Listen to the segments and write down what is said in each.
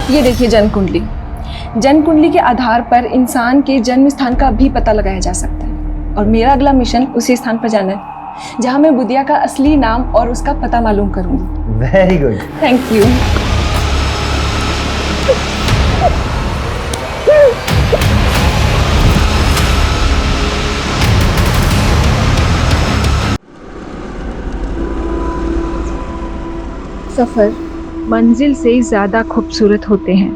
ये देखिए जन्म कुंडली। जन्म कुंडली के आधार पर इंसान के जन्म स्थान का भी पता लगाया जा सकता है और मेरा अगला मिशन उसी स्थान पर जाना है जहां मैं बुधिया का असली नाम और उसका पता मालूम करूंगी। Very good. Thank you. सफर मंजिल से ज्यादा खूबसूरत होते हैं,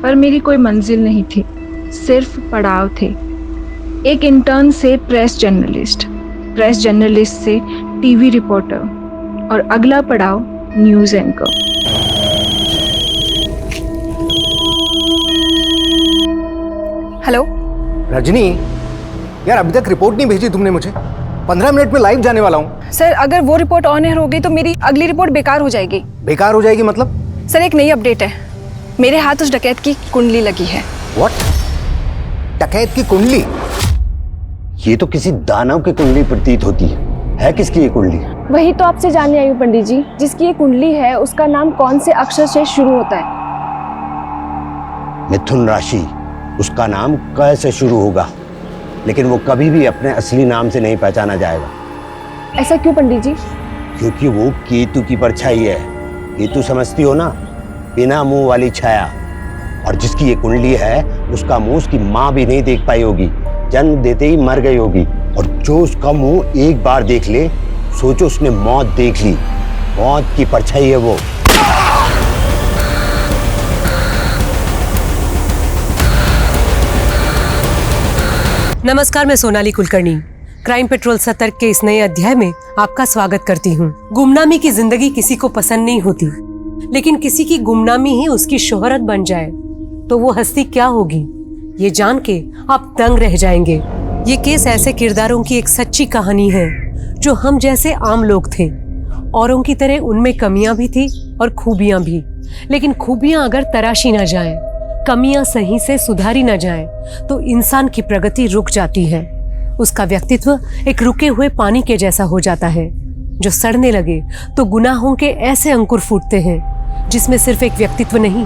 पर मेरी कोई मंजिल नहीं थी, सिर्फ पड़ाव थे। एक इंटर्न से प्रेस जर्नलिस्ट, प्रेस जर्नलिस्ट से टीवी रिपोर्टर और अगला पड़ाव न्यूज एंकर। हेलो रजनी, यार अभी तक रिपोर्ट नहीं भेजी तुमने मुझे। 15 मिनट में लाइव जाने वाला हूँ। सर, अगर वो रिपोर्ट ऑन एयर हो गई तो मेरी अगली रिपोर्ट बेकार हो जाएगी। बेकार हो जाएगी मतलब? सर, एक नई अपडेट है। मेरे हाथ उस डकैत की कुंडली लगी है। व्हाट? डकैत की कुंडली? ये तो किसी दानव की कुंडली प्रतीत होती है किसकी ये कुंडली? वही तो आपसे जानने आई हूँ पंडित जी। जिसकी ये कुंडली है उसका नाम कौन से अक्षर से शुरू होता है? मिथुन राशि। उसका नाम क से शुरू होगा, लेकिन वो कभी भी अपने असली नाम से नहीं पहचाना जाएगा। ऐसा क्यों पंडित जी? क्योंकि वो केतु की परछाई है। केतु समझती हो ना, बिना मुंह वाली छाया। और जिसकी ये कुंडली है उसका मुंह उसकी माँ भी नहीं देख पाई होगी, जन्म देते ही मर गई होगी। और जो उसका मुंह एक बार देख ले, सोचो उसने मौत देख ली। मौत की परछाई है वो। नमस्कार, मैं सोनाली कुलकर्णी क्राइम पेट्रोल सतर्क के इस नए अध्याय में आपका स्वागत करती हूँ। गुमनामी की जिंदगी किसी को पसंद नहीं होती, लेकिन किसी की गुमनामी ही उसकी शोहरत बन जाए तो वो हस्ती क्या होगी, ये जान के आप दंग रह जाएंगे। ये केस ऐसे किरदारों की एक सच्ची कहानी है जो हम जैसे आम लोग थे। औरों की तरह उनमें कमियां भी थी और खूबियां भी, लेकिन खूबियां अगर तराशी न जाएं, कमियां सही से सुधारी न जाएं, तो इंसान की प्रगति रुक जाती है। उसका व्यक्तित्व एक रुके हुए पानी के जैसा हो जाता है जो सड़ने लगे तो गुनाहों के ऐसे अंकुर फूटते हैं जिसमें सिर्फ एक व्यक्तित्व नहीं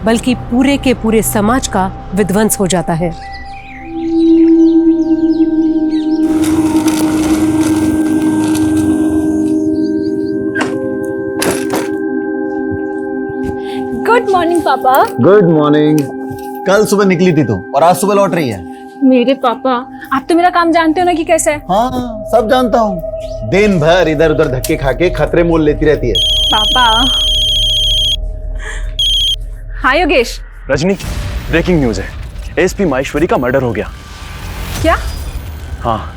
बल्कि पूरे के पूरे समाज का विध्वंस हो जाता है। गुड मॉर्निंग पापा। Good morning. कल सुबह निकली थी तुम और आज सुबह लौट रही है। मेरे पापा, आप तो मेरा काम जानते हो ना कि कैसे है। हाँ, सब जानता हूँ। दिन भर इधर उधर धक्के खा के खतरे मोल लेती रहती है। पापा। हाँ योगेश। रजनी, ब्रेकिंग न्यूज है। एसपी माहेश्वरी का मर्डर हो गया। क्या? हाँ,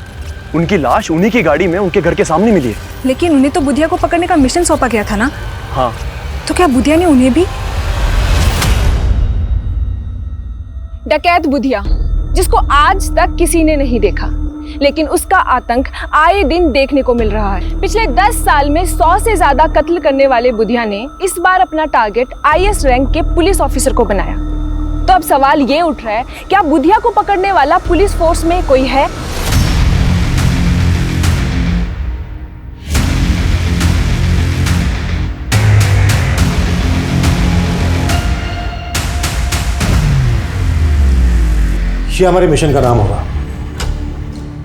उनकी लाश उन्हीं की गाड़ी में उनके घर के सामने मिली है। लेकिन उन्हें तो बुधिया को पकड़ने का मिशन सौंपा गया था ना। हाँ, तो क्या बुधिया ने उन्हें भी? डकैत बुधिया, जिसको आज तक किसी ने नहीं देखा, लेकिन उसका आतंक आए दिन देखने को मिल रहा है। पिछले 10 साल में 100 से ज्यादा कत्ल करने वाले बुधिया ने इस बार अपना टारगेट आईएएस रैंक के पुलिस ऑफिसर को बनाया। तो अब सवाल ये उठ रहा है, क्या बुधिया को पकड़ने वाला पुलिस फोर्स में कोई है? ये हमारे मिशन का नाम होगा,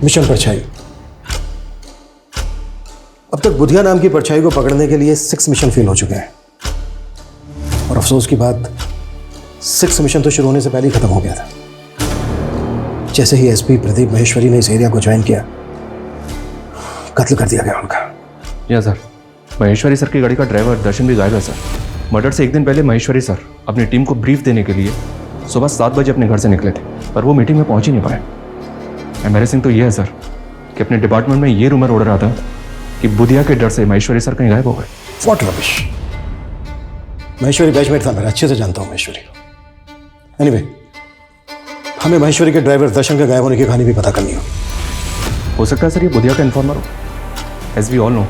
मिशन परछाई। अब तक बुधिया नाम की परछाई को पकड़ने के लिए 6 मिशन फेल हो चुके हैं और अफसोस की बात 6 मिशन तो शुरू होने से पहले ही खत्म हो गया था। जैसे ही एसपी प्रदीप माहेश्वरी ने इस एरिया को ज्वाइन किया, कत्ल कर दिया गया उनका। या सर, माहेश्वरी सर की गाड़ी का ड्राइवर दर्शन भी गायब है सर। मर्डर से एक दिन पहले माहेश्वरी सर अपनी टीम को ब्रीफ देने के लिए सुबह 7 बजे अपने घर से निकले थे, पर वो मीटिंग में पहुंच ही नहीं पाए। एम्बैरेसिंग तो ये है सर कि अपने डिपार्टमेंट में ये रूमर उड़ रहा था कि बुधिया के डर से माहेश्वरी सर कहीं गायब हो गए। What rubbish. माहेश्वरी बैचमेट था मेरा, अच्छे से जानता हूं माहेश्वरी को। एनीवे, हमें माहेश्वरी के ड्राइवर दर्शन के गायब होने की कहानी भी पता करनी हो सकता है सर ये बुधिया का इन्फॉर्मर हो। As we all know,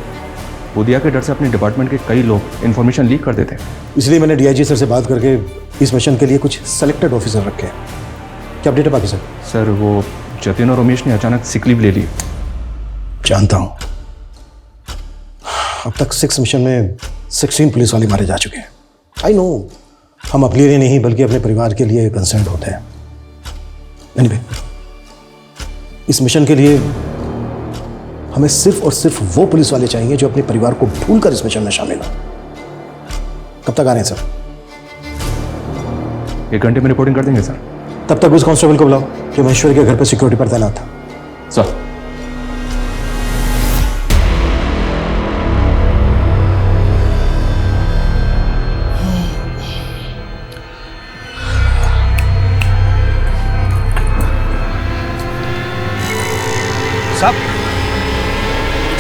Budhia के डर से अपने डिपार्टमेंट के कई लोग इन्फॉर्मेशन लीक कर देते हैं। इसलिए मैंने डीआईजी सर से बात करके इस मिशन के लिए कुछ सेलेक्टेड ऑफिसर रखे हैं। क्या अपडेट है बाकी सर? सर, वो जतिन और रमेश ने अचानक सिक लीव ले ली। जानता हूं। अब तक 6 मिशन में 16 पुलिस वाले मारे जा चुके हैं। आई नो, हम अपने लिए नहीं बल्कि अपने परिवार के लिए कंसर्न होते हैं। एनीवे, इस मिशन के लिए हमें सिर्फ और सिर्फ वो पुलिस वाले चाहिए जो अपने परिवार को भूलकर इस मिशन में शामिल हो। कब तक आ रहे हैं सर? 1 घंटे में रिपोर्टिंग कर देंगे सर। तब तक उस कांस्टेबल को बुलाओ जो महेश्वरी के घर पर सिक्योरिटी पर तैनात था। सर।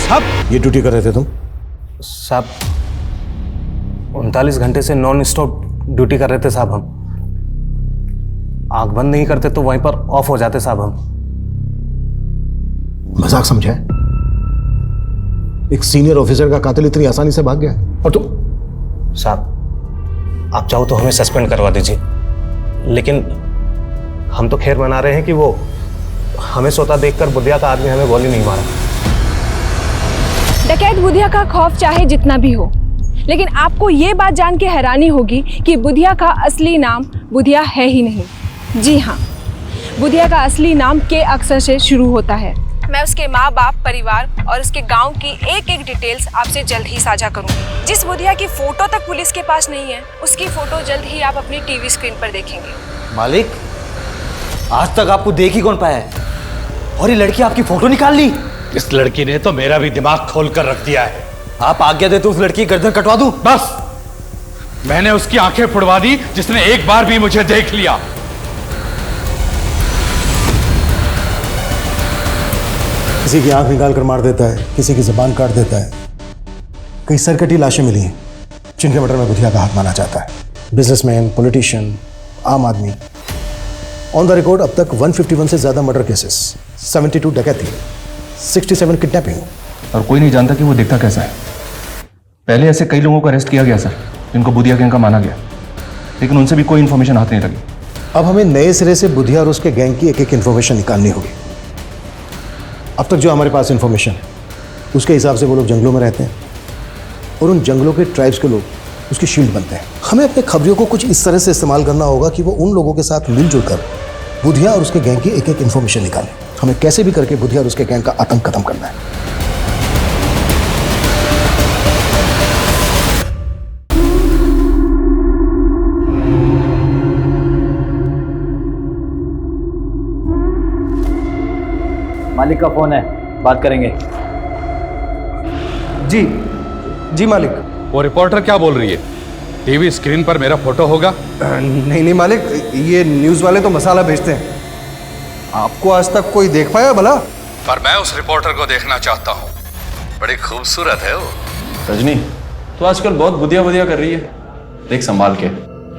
साहब, ये ड्यूटी कर रहे थे तुम? साहब 39 घंटे से नॉन स्टॉप ड्यूटी कर रहे थे साहब। हम आंख बंद नहीं करते तो वहीं पर ऑफ हो जाते साहब। हम मजाक समझा है? एक सीनियर ऑफिसर का कातिल इतनी आसानी से भाग गया और तुम? साहब आप चाहो तो हमें सस्पेंड करवा दीजिए, लेकिन हम तो खैर मना रहे हैं कि वो हमें सोता देखकर बुधिया का आदमी हमें गोली नहीं मारा। डकैत बुधिया का खौफ चाहे जितना भी हो, लेकिन आपको ये बात जान के हैरानी होगी कि बुधिया का असली नाम बुधिया है ही नहीं। जी हाँ, बुधिया का असली नाम के अक्षर से शुरू होता है। मैं उसके माँ बाप, परिवार और उसके गांव की एक एक डिटेल्स आपसे जल्द ही साझा करूंगी। जिस बुधिया की फोटो तक पुलिस के पास नहीं है, उसकी फोटो जल्द ही आप अपनी टीवी स्क्रीन पर देखेंगे। मालिक, आज तक आपको देख ही कौन पाया है, और ये लड़की आपकी फोटो निकाल ली। इस लड़की ने तो मेरा भी दिमाग खोल कर रख दिया है। आप आज्ञा दे तो उस लड़की की गर्दन कटवा दूं? बस, मैंने उसकी आंखें फुड़वा दी जिसने एक बार भी मुझे देख लिया। किसी की आंख निकाल कर मार देता है, किसी की जुबान काट देता है। कई सरकटी लाशें मिली हैं जिनके मर्डर में बुधिया का हाथ माना जाता है। बिजनेसमैन, पॉलिटिशियन, आम आदमी। ऑन द रिकॉर्ड अब तक 151 से ज्यादा मर्डर केसेस, 72 डकैती, 67 किडनैपिंग। और कोई नहीं जानता कि वो दिखता कैसा है। पहले ऐसे कई लोगों को अरेस्ट किया गया सर, जिनको बुधिया गैंग का माना गया, लेकिन उनसे भी कोई इन्फॉर्मेशन हाथ नहीं लगी। अब हमें नए सिरे से बुधिया और उसके गैंग की एक एक इन्फॉर्मेशन निकालनी होगी। अब तक जो हमारे पास इन्फॉर्मेशन है उसके हिसाब से वो लोग जंगलों में रहते हैं और उन जंगलों के ट्राइब्स के लोग उसकी शील्ड बनते हैं। हमें अपने खबरियों को कुछ इस तरह से इस्तेमाल करना होगा कि वो उन लोगों के साथ मिलजुल कर बुधिया और उसके गैंग की एक एक इन्फॉर्मेशन निकालें। हमें कैसे भी करके बुधिया और उसके गैंग का आतंक खत्म करना है। मालिक का फोन है, बात करेंगे। जी जी मालिक। वो रिपोर्टर क्या बोल रही है? टीवी स्क्रीन पर मेरा फोटो होगा? नहीं नहीं मालिक, ये न्यूज़ वाले तो मसाला भेजते हैं। आपको आज तक कोई देख पाया भला? पर मैं उस रिपोर्टर को देखना चाहता हूँ। बड़ी खूबसूरत है वो। रजनी, तो आजकल बहुत बुधिया बुधिया कर रही है, देख संभाल के।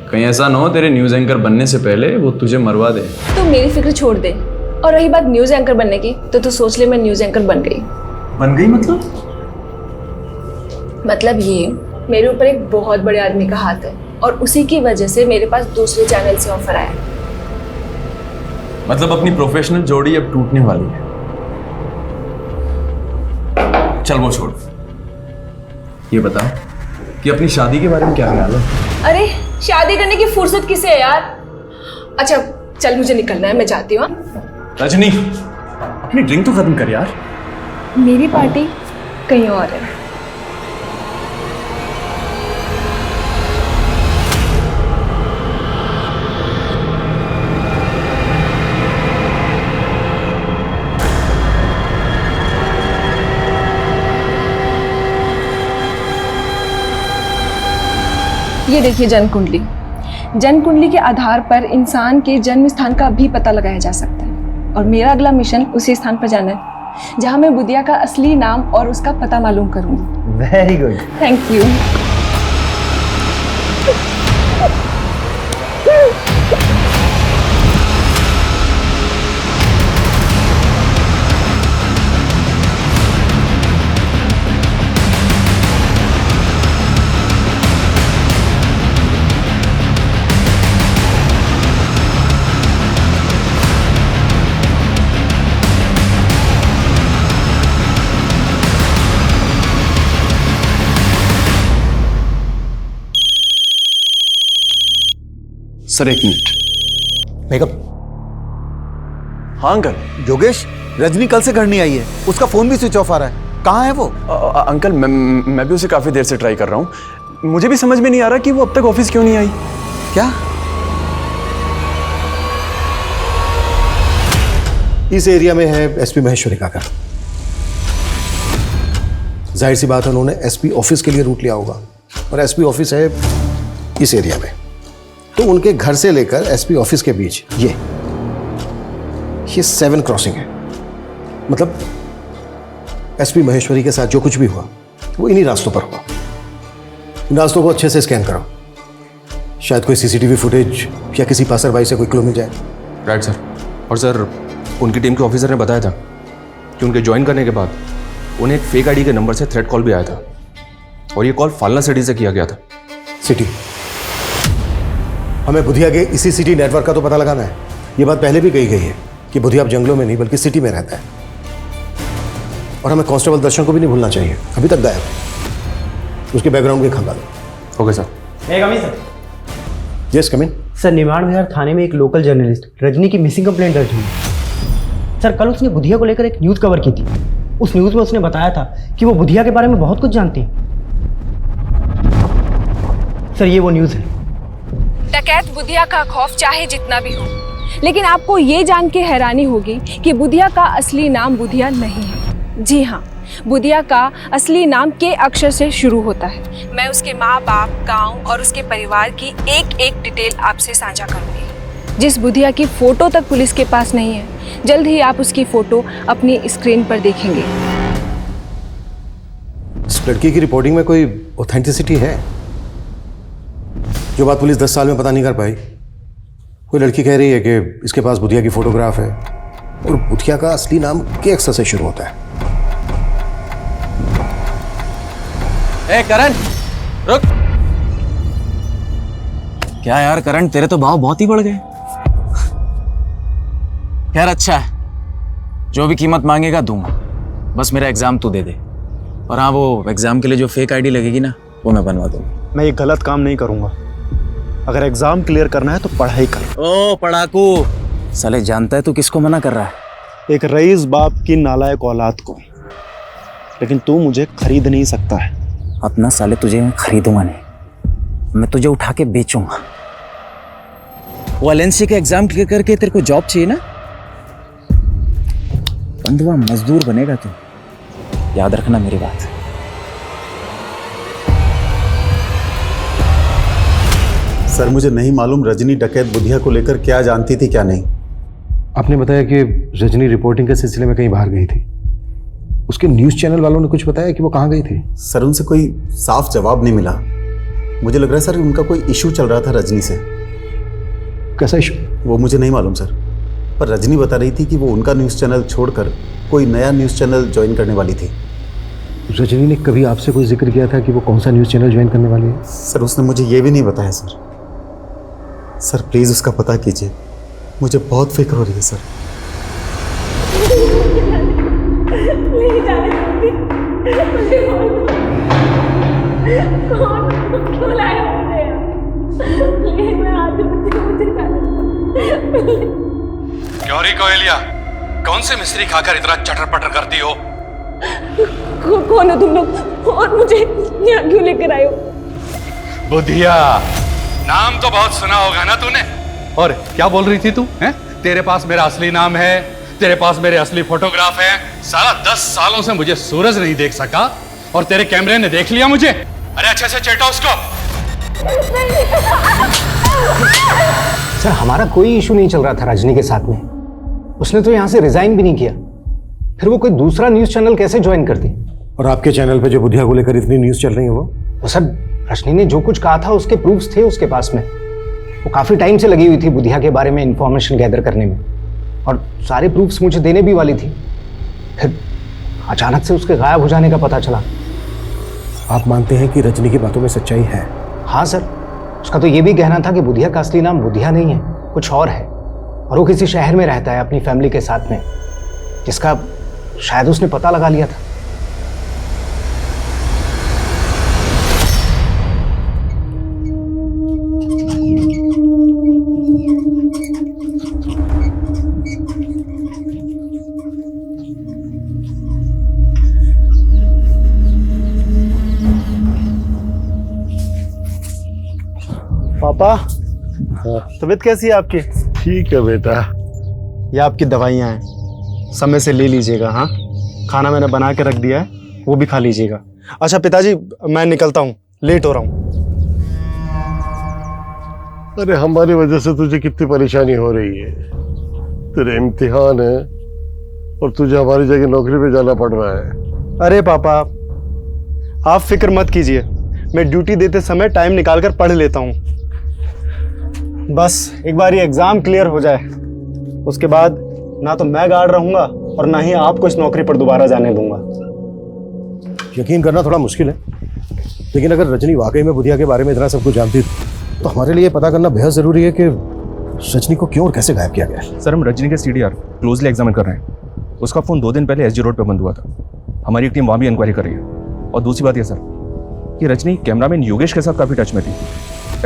कहीं ऐसा ना हो तेरे न्यूज़ एंकर बनने से पहले वो तुझे मरवा दे। तो मेरी फिक्र छोड़ दे। और रही बात न्यूज़ एंकर बनने की, तो तू सोच ले मैं न्यूज़ एंकर बन गई। बन गई मतलब ये, मेरे ऊपर एक बहुत बड़े आदमी का हाथ है और उसी की वजह से मेरे पास दूसरे चैनल से ऑफर आया। मतलब अपनी प्रोफेशनल जोड़ी अब टूटने वाली है। चल वो छोड़, ये बता कि अपनी शादी के बारे में क्या ख्याल है? अरे शादी करने की फुर्सत किसे है यार। अच्छा चल, मुझे निकलना है, मैं जाती हूँ। रजनी, अपनी ड्रिंक तो खत्म कर यार। मेरी पार्टी कहीं और है। ये देखिए जन्म कुंडली। जन्म कुंडली के आधार पर इंसान के जन्म स्थान का भी पता लगाया जा सकता है, और मेरा अगला मिशन उसी स्थान पर जाना है जहां मैं बुधिया का असली नाम और उसका पता मालूम करूंगी। Very good. Thank you. Sir एक मिनट। मेकअप। हाँ अंकल। योगेश, रजनी कल से घर नहीं आई है, उसका फोन भी स्विच ऑफ आ रहा है, कहाँ है वो? अंकल मैं भी उसे काफी देर से ट्राई कर रहा हूँ। मुझे भी समझ में नहीं आ रहा कि वो अब तक ऑफिस क्यों नहीं आई। क्या? इस एरिया में है एसपी महेश्वरी का घर। जाहिर सी बात है उन्होंने एसपी ऑफिस के लिए रूट लिया होगा, और एसपी ऑफिस है इस एरिया में। तो उनके घर से लेकर एसपी ऑफिस के बीच ये 7 क्रॉसिंग है। मतलब एसपी महेश्वरी के साथ जो कुछ भी हुआ वो इन्हीं रास्तों पर हुआ। इन रास्तों को अच्छे से स्कैन करो, शायद कोई सीसीटीवी फुटेज या किसी पासरबाई से कोई क्लू मिल जाए। Right sir. और सर, उनकी टीम के ऑफिसर ने बताया था कि उनके ज्वाइन करने के बाद उन्हें एक फेक आईडी के नंबर से थ्रेट कॉल भी आया था, और ये कॉल फालना सिटी से किया गया था। सिटी? हमें बुधिया के इसी सिटी नेटवर्क का तो पता लगाना है। ये बात पहले भी कही गई है कि बुधिया अब जंगलों में नहीं बल्कि सिटी में रहता है। और हमें कांस्टेबल दर्शन को भी नहीं भूलना चाहिए, अभी तक गायब है। उसके बैकग्राउंड की खंगाल। Okay sir. यस कम इन। सर, निमाड़ विहार थाने में एक लोकल जर्नलिस्ट रजनी की मिसिंग कंप्लेंट दर्ज हुई। सर, कल उसने बुधिया को लेकर एक न्यूज़ कवर की थी। उस न्यूज़ में उसने बताया था कि वो बुधिया के बारे में बहुत कुछ जानती है। सर, ये वो न्यूज़ है। डकैत बुधिया का खौफ चाहे जितना भी हो, लेकिन आपको ये जान के हैरानी होगी कि बुधिया का असली नाम बुधिया नहीं है। जी हाँ, बुधिया का असली नाम के अक्षर से शुरू होता है। मैं उसके माँ बाप, गांव और उसके परिवार की एक एक डिटेल आपसे साझा करूंगी। जिस बुधिया की फोटो तक पुलिस के पास नहीं है, जल्द ही आप उसकी फोटो अपनी स्क्रीन पर देखेंगे। इस लड़की की रिपोर्टिंग में कोई ऑथेंटिसिटी है? जो बात पुलिस 10 साल में पता नहीं कर पाई। कोई लड़की कह रही है कि इसके पास बुधिया की फोटोग्राफ है, और बुधिया का असली नाम के अक्षर से शुरू होता है। ए करण, रुक। क्या यार करण, तेरे तो भाव बहुत ही बढ़ गए। यार अच्छा है, जो भी कीमत मांगेगा दूंगा, बस मेरा एग्जाम तू दे दे। और हाँ, वो एग्जाम के लिए जो फेक आईडी लगेगी ना, वो मैं बनवा दूंगा। मैं ये गलत काम नहीं करूंगा। अगर एग्जाम क्लियर करना है तो पढ़ाई कर। ओ पढ़ाकू, साले जानता है तू किसको मना कर रहा है? एक रईस बाप की नालायक औलाद को। लेकिन तू मुझे खरीद नहीं सकता है। अपना साले तुझे मैं खरीदूंगा नहीं, मैं तुझे उठा के बेचूंगा। वो एलएनसी के एग्जाम क्लियर करके तेरे को जॉब चाहिए ना, बंधुआ मजदूर बनेगा तू, याद रखना मेरी बात। सर, मुझे नहीं मालूम रजनी डकैत बुधिया को लेकर क्या जानती थी क्या नहीं। आपने बताया कि रजनी रिपोर्टिंग के सिलसिले में कहीं बाहर गई थी। उसके न्यूज़ चैनल वालों ने कुछ बताया कि वो कहाँ गई थी? सर, उनसे कोई साफ जवाब नहीं मिला। मुझे लग रहा है सर उनका कोई इशू चल रहा था रजनी से। कैसा इशू? वो मुझे नहीं मालूम सर, पर रजनी बता रही थी कि वो उनका न्यूज़ चैनल छोड़कर कोई नया न्यूज़ चैनल ज्वाइन करने वाली थी। रजनी ने कभी आपसे कोई जिक्र किया था कि वो कौन सा न्यूज़ चैनल ज्वाइन करने वाली है? सर, उसने मुझे ये भी नहीं बताया सर। सर प्लीज़ उसका पता कीजिए, मुझे बहुत फिक्र हो रही है सर। क्यों री कोयलिया, कौन से मिस्त्री खाकर इतना चटर पटर करती हो? कौन हो तुम लोग, और मुझे यहाँ क्यों लेकर आए हो? बुधिया, नाम तो बहुत सुना होगा ना तूने। और क्या बोल रही थी तू? हैं? तेरे पास मेरा असली नाम है, तेरे पास मेरे असली फोटोग्राफ है। साला 10 सालों से मुझे सूरज नहीं देख सका, और तेरे कैमरे ने देख लिया मुझे। अरे अच्छे से चेटो उसको। सर, हमारा कोई इशू नहीं चल रहा था रजनी के साथ में। उसने तो यहाँ से रिजाइन भी नहीं किया, फिर वो कोई दूसरा न्यूज़ चैनल कैसे ज्वाइन करती? और आपके चैनल पे जो बुधिया को लेकर इतनी न्यूज़ चल रही है वो सर, रजनी ने जो कुछ कहा था उसके प्रूफ्स थे उसके पास में। वो काफ़ी टाइम से लगी हुई थी बुधिया के बारे में इंफॉर्मेशन गैदर करने में, और सारे प्रूफ्स मुझे देने भी वाली थी। फिर अचानक से उसके गायब हो जाने का पता चला। आप मानते हैं कि रजनी की बातों में सच्चाई है? हाँ सर, उसका तो ये भी कहना था कि बुधिया का असली नाम बुधिया नहीं है, कुछ और है, और वो किसी शहर में रहता है अपनी फैमिली के साथ में, जिसका शायद उसने पता लगा लिया था। पापा, तबीयत कैसी है आपकी? ठीक है बेटा। ये आपकी दवाइयाँ हैं, समय से ले लीजिएगा। हाँ, खाना मैंने बना के रख दिया है, वो भी खा लीजिएगा। अच्छा पिताजी, मैं निकलता हूँ, लेट हो रहा हूँ। अरे हमारी वजह से तुझे कितनी परेशानी हो रही है। तेरे इम्तिहान है और तुझे हमारी जगह नौकरी पे जाना पड़ रहा है। अरे पापा, आप फिक्र मत कीजिए, मैं ड्यूटी देते समय टाइम निकाल कर पढ़ लेता हूँ। बस एक बार ये एग्जाम क्लियर हो जाए, उसके बाद ना तो मैं गार्ड रहूंगा और ना ही आपको इस नौकरी पर दोबारा जाने दूंगा। यकीन करना थोड़ा मुश्किल है, लेकिन अगर रजनी वाकई में बुधिया के बारे में इतना सब कुछ जानती तो हमारे लिए पता करना बेहद जरूरी है कि रजनी को क्यों और कैसे गायब किया गया। सर, हम रजनी के CDR क्लोजली एग्जामिन कर रहे हैं। उसका फ़ोन 2 दिन पहले SG रोड पर बंद हुआ था। हमारी एक टीम वहाँ भी इंक्वायरी कर रही है। और दूसरी बात यह सर कि रजनी कैमरामैन योगेश के साथ काफ़ी टच में थी।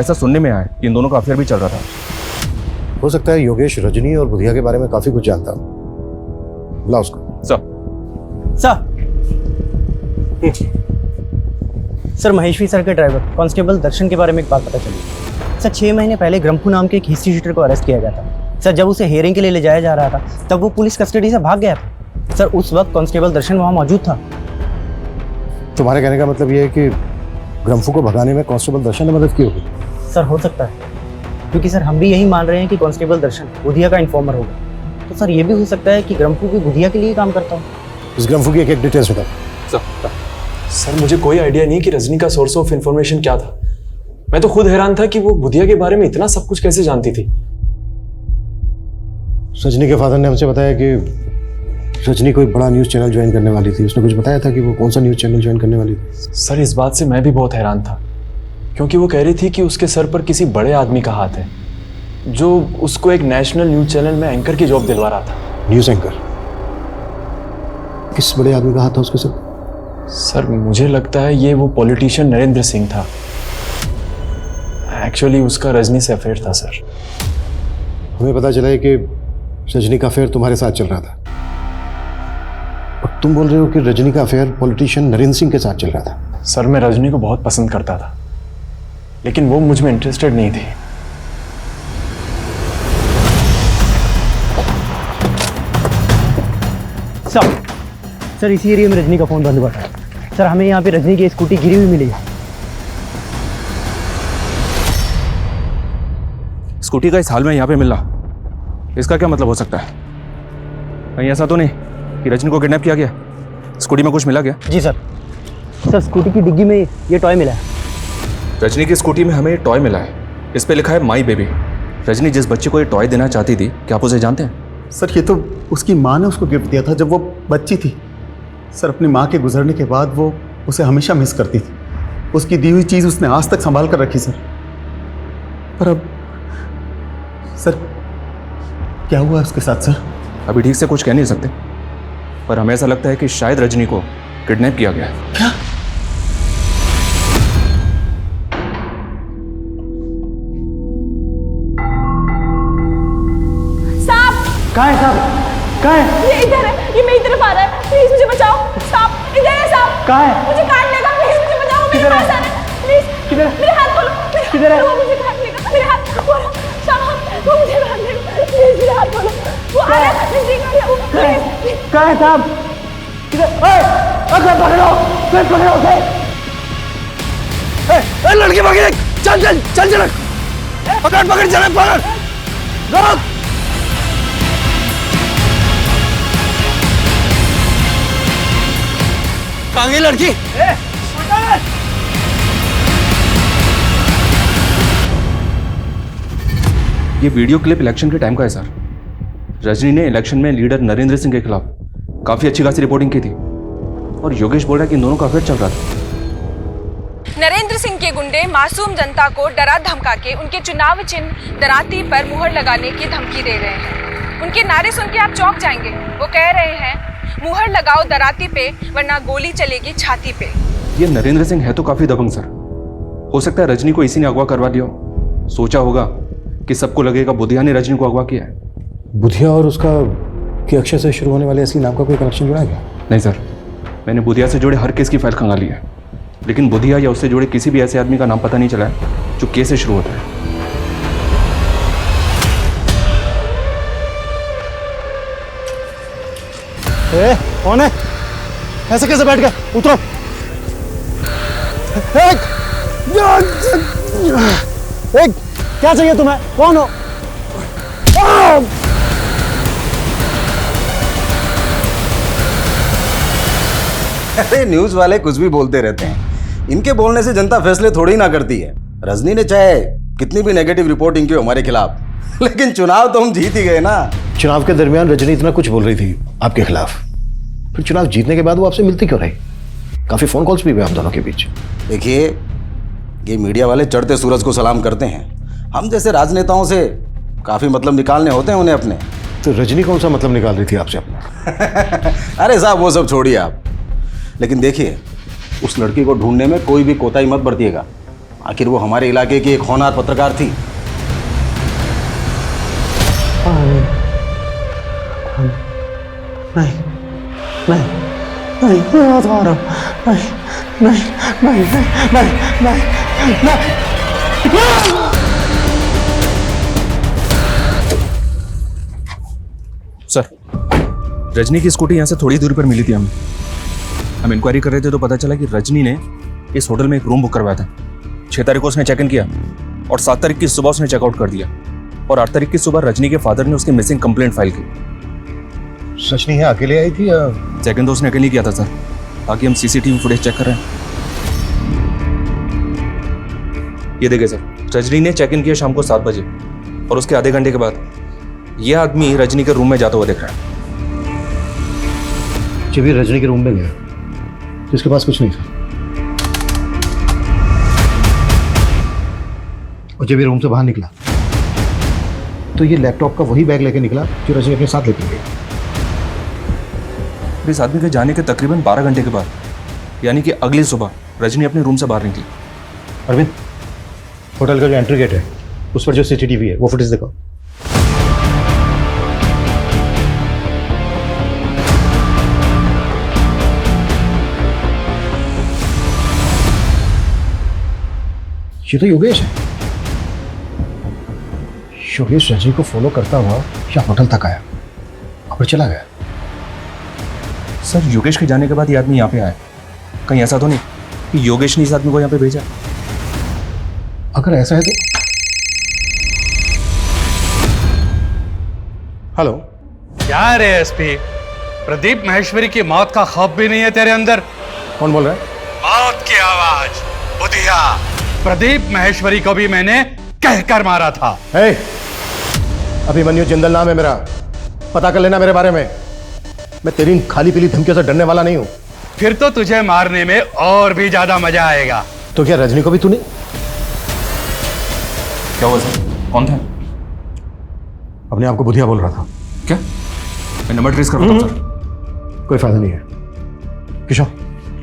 ऐसा सुनने में आया कि इन दोनों का अफेयर भी चल रहा था। हो सकता है योगेश रजनी और बुधिया के बारे में काफी कुछ जानता हो। बुला उसको। सर, महेश्वरी सर के ड्राइवर कांस्टेबल दर्शन के बारे में एक बात पता चली। सर, 6 महीने पहले ग्रम्फू नाम के एक हिस्ट्री शीटर को अरेस्ट किया गया था। सर, जब उसे हियरिंग के लिए ले जाया जा रहा था तब वो पुलिस कस्टडी से भाग गया था। सर, उस वक्त कांस्टेबल दर्शन वहाँ मौजूद था। तुम्हारे कहने का मतलब ये है कि ग्रम्फू को भगाने में कांस्टेबल दर्शन ने मदद की होगी? सर, हो सकता है, क्योंकि सर हम भी यही मान रहे हैं कि कांस्टेबल दर्शन बुधिया का इन्फॉर्मर होगा। तो सर ये भी हो सकता है कि ग्रम्फू भी बुधिया के लिए काम करता हो। इस ग्रम्फू की एक डिटेल्स बताओ। सर, मुझे कोई आइडिया नहीं कि रजनी का सोर्स ऑफ इंफॉर्मेशन क्या था। मैं तो खुद हैरान था कि वो बुधिया के बारे में इतना सब कुछ कैसे जानती थी। रजनी के फादर ने हमसे बताया कि रजनी कोई बड़ा न्यूज़ चैनल ज्वाइन करने वाली थी। उसने कुछ बताया था कि वो कौन सा न्यूज़ चैनल ज्वाइन करने वाली थी? सर, इस बात से मैं भी बहुत हैरान था, क्योंकि वो कह रही थी कि उसके सर पर किसी बड़े आदमी का हाथ है जो उसको एक नेशनल न्यूज़ चैनल में एंकर की जॉब दिलवा रहा था। News anchor? किस बड़े आदमी का हाथ था उसके सर? सर, मुझे लगता है ये वो पॉलिटिशियन नरेंद्र सिंह था। एक्चुअली उसका रजनी से अफेयर था सर। हमें पता चला है कि रजनी का अफेयर तुम्हारे साथ चल रहा था, और तुम बोल रहे हो कि रजनी का अफेयर पॉलिटिशियन नरेंद्र सिंह के साथ चल रहा था। सर, मैं रजनी को बहुत पसंद करता था, लेकिन वो मुझ में इंटरेस्टेड नहीं थी। सर, इसी एरिया में रजनी का फोन बंद हुआ था। सर, हमें यहाँ पे रजनी की स्कूटी गिरी हुई मिली है। स्कूटी का इस हाल में यहाँ पे मिलना, इसका क्या मतलब हो सकता है? कहीं ऐसा तो नहीं कि रजनी को किडनैप किया गया? स्कूटी में कुछ मिला गया? जी सर। सर, स्कूटी की डिग्गी में ये टॉय मिला है। रजनी की स्कूटी में हमें टॉय मिला है, इस पे लिखा है माई बेबी। रजनी जिस बच्चे को ये टॉय देना चाहती थी, क्या आप उसे जानते हैं? सर, ये तो उसकी माँ ने उसको गिफ्ट दिया था जब वो बच्ची थी। सर, अपनी माँ के गुजरने के बाद वो उसे हमेशा मिस करती थी। उसकी दी हुई चीज़ उसने आज तक संभाल कर रखी सर। पर अब सर क्या हुआ उसके साथ सर? अभी ठीक से कुछ कह नहीं सकते, पर हमें ऐसा लगता है कि शायद रजनी को किडनैप किया गया है। क्या? कहाँ है साहब? कहाँ है? ये इधर है, ये मेरी तरफ आ रहा है। प्लीज मुझे बचाओ। साहब, इधर है साहब। कहाँ है? मुझे काट लेगा, प्लीज मुझे बचाओ। मेरे पास आ रहा है, प्लीज। किधर? मेरे हाथ खोलो। किधर है? वो मुझे काट लेगा, मेरे हाथ खोलो। साहब, वो मुझे काट लेगा, प्लीज मेरे हाथ खोलो। वो आ रहा है, नजदीक आ रहा है वो, प्लीज। कहाँ है साहब? किधर? अगर पकड़ो, फिर पकड़ो उसे। लड़की पकड़, चल चल चल चल, पकड़ पकड़, चल पकड़, रोक। कहाँ गई लड़की? ये वीडियो क्लिप इलेक्शन के टाइम का है सर। रजनी ने इलेक्शन में लीडर नरेंद्र सिंह के खिलाफ काफी अच्छी खासी रिपोर्टिंग की थी, और योगेश बोल रहा है कि इन दोनों का अफेयर चल रहा था। नरेंद्र सिंह के गुंडे मासूम जनता को डरा धमका के उनके चुनाव चिन्ह दराती पर मुहर लगाने की धमकी दे रहे हैं। उनके नारे सुन के आप चौंक जाएंगे। वो कह रहे हैं, मुहर लगाओ दराती पे, वरना गोली चलेगी छाती पे। ये नरेंद्र सिंह है तो काफी दबंग सर। हो सकता है रजनी को इसी ने अगवा करवा दिया हो। सोचा होगा कि सबको लगेगा बुधिया ने रजनी को अगवा किया है। बुधिया और उसका के अक्षर से शुरू होने वाले असली नाम का कोई कनेक्शन जुड़ा गया? नहीं सर, मैंने बुधिया से जुड़े हर केस की फाइल खंगाली है, लेकिन बुधिया या उससे जुड़े किसी भी ऐसे आदमी का नाम पता नहीं चला है जो केस से शुरू होता है। कौन है? ऐसे कैसे बैठ गए? उतरो। एक क्या चाहिए तुम्हें? कौन हो? अरे न्यूज वाले कुछ भी बोलते रहते हैं, इनके बोलने से जनता फैसले थोड़ी ना करती है। रजनी ने चाहे कितनी भी नेगेटिव रिपोर्टिंग की हमारे खिलाफ, लेकिन चुनाव तो हम जीत ही गए ना। चुनाव के दरमियान रजनी इतना कुछ बोल रही थी आपके खिलाफ, फिर चुनाव जीतने के बाद वो आपसे मिलती क्यों रही? काफी फोन कॉल्स भी हुए आप दोनों के बीच। देखिए, ये मीडिया वाले चढ़ते सूरज को सलाम करते हैं, हम जैसे राजनेताओं से काफी मतलब निकालने होते हैं उन्हें अपने। तो रजनी कौन सा मतलब निकाल रही थी आपसे अपना? अरे साहब वो सब छोड़िए आप, लेकिन देखिए उस लड़की को ढूंढने में कोई भी कोताही मत बरतिएगा। आखिर वो हमारे इलाके की एक होनहार पत्रकार थी। नहीं नहीं नहीं, मैं बात आ रहा हूँ। नहीं नहीं नहीं नहीं नहीं नहीं। सर, रजनी की स्कूटी यहाँ से थोड़ी दूरी पर मिली थी हमें। हम इंक्वायरी कर रहे थे तो पता चला कि रजनी ने इस होटल में एक रूम बुक करवाया था। 6 तारीख को उसने चेक इन किया और 7 तारीख की सुबह उसने चेकआउट कर दिया, और 8 तारीख की सुबह रजनी के फादर ने उसकी मिसिंग कंप्लेंट फाइल की। सच नहीं है, अकेले आई थी या? चेक इन तो उसने अकेले किया था सर। बाकी हम सीसीटीवी फुटेज चेक कर रहे हैं। ये देखिए सर, रजनी ने चेक इन किया शाम को 7 बजे, और उसके आधे घंटे के बाद यह आदमी रजनी के रूम में जाता हुआ दिख रहा है। जब ये रजनी के रूम में गया तो इसके पास कुछ नहीं था, और जब ये रूम से बाहर निकला तो ये लैपटॉप का वही बैग लेके निकला जो रजनी अपने साथ लेके गई। इस आदमी के जाने के तकरीबन 12 घंटे के बाद, यानी कि अगली सुबह, रजनी अपने रूम से बाहर निकली। अरविंद, होटल का जो एंट्री गेट है उस पर जो सीसीटीवी है वो फुटेज दिखाओ। ये तो योगेश है। योगेश रजनी को फॉलो करता हुआ या होटल तक आया और फिर चला गया। सर, योगेश के जाने के बाद ये आदमी यहाँ पे आया। कहीं ऐसा तो नहीं कि योगेश ने इस आदमी को यहाँ पे भेजा? अगर ऐसा है तो हेलो। क्या रे एसपी, प्रदीप महेश्वरी की मौत का खौफ भी नहीं है तेरे अंदर? कौन बोल रहा है? मौत की आवाज, बुधिया। प्रदीप महेश्वरी को भी मैंने कहकर मारा था। अभिमन्यु जिंदल नाम है मेरा, पता कर लेना मेरे बारे में। मैं तेरी इन खाली पीली धमकियों से डरने वाला नहीं हूं। फिर तो तुझे मारने में और भी ज्यादा मजा आएगा। तो क्या रजनी को भी तूने? क्या हुआ सर? कौन था? अपने आप को बुधिया बोल रहा था। क्या? मैं नंबर ट्रेस कर रहा हूं सर। कोई फायदा नहीं है। किशोर,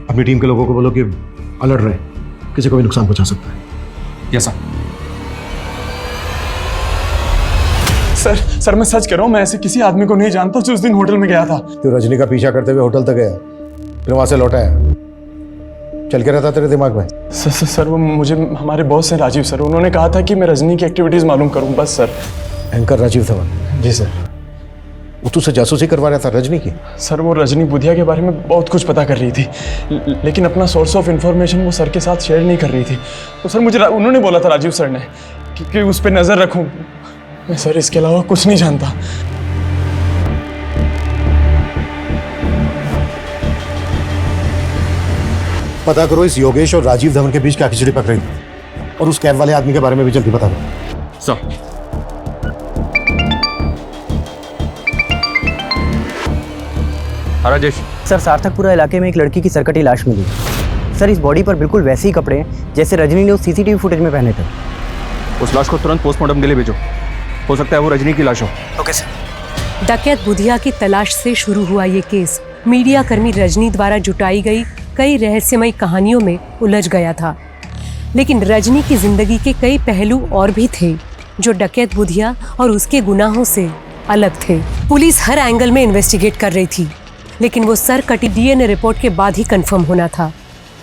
अपनी टीम के लोगों को बोलो कि अलर्ट रहे, किसी को भी नुकसान पहुंचा सकता है। Yes sir. सर मैं सच कह रहा हूँ, मैं ऐसे किसी आदमी को नहीं जानता जो उस दिन होटल में गया था। तो रजनी का पीछा करते हुए होटल तक गया, फिर वहां से लौटा है, चल के रहता तेरे दिमाग में? सर वो मुझे हमारे बॉस हैं राजीव सर, उन्होंने कहा था कि मैं रजनी की एक्टिविटीज मालूम करूं बस सर। एंकर राजीव धवन? जी सर। वो तुझसे जासूसी करवा रहा था रजनी की? सर वो रजनी बुधिया के बारे में बहुत कुछ पता कर रही थी, लेकिन अपना सोर्स ऑफ इंफॉर्मेशन वो सर के साथ शेयर नहीं कर रही थी। तो सर मुझे उन्होंने बोला था राजीव सर ने कि उस पर नजर रखूं। मैं सर इसके अलावा कुछ नहीं जानता। पता करो इस योगेश और राजीव धवन के बीच क्या खिचड़ी पक रही है, और उस कैब वाले आदमी के बारे में भी जल्दी बता दो। सर। राजेश। सर, सार्थकपुरा इलाके में एक लड़की की सरकटी लाश मिली। सर, इस बॉडी पर बिल्कुल वैसे ही कपड़े हैं जैसे रजनी ने उस सीसीटीवी फुटेज में पहने थे। उस लाश को तुरंत पोस्टमार्टम के लिए भेजो, हो सकता है वो रजनी की लाश हो। Okay sir. डकैत बुधिया की तलाश से शुरू हुआ ये केस मीडिया कर्मी रजनी द्वारा जुटाई गई कई रहस्यमयी कहानियों में उलझ गया था। लेकिन रजनी की जिंदगी के कई पहलू और भी थे जो डकैत बुधिया और उसके गुनाहों से अलग थे। पुलिस हर एंगल में इन्वेस्टिगेट कर रही थी, लेकिन वो सर कटी डीएनए रिपोर्ट के बाद ही कंफर्म होना था।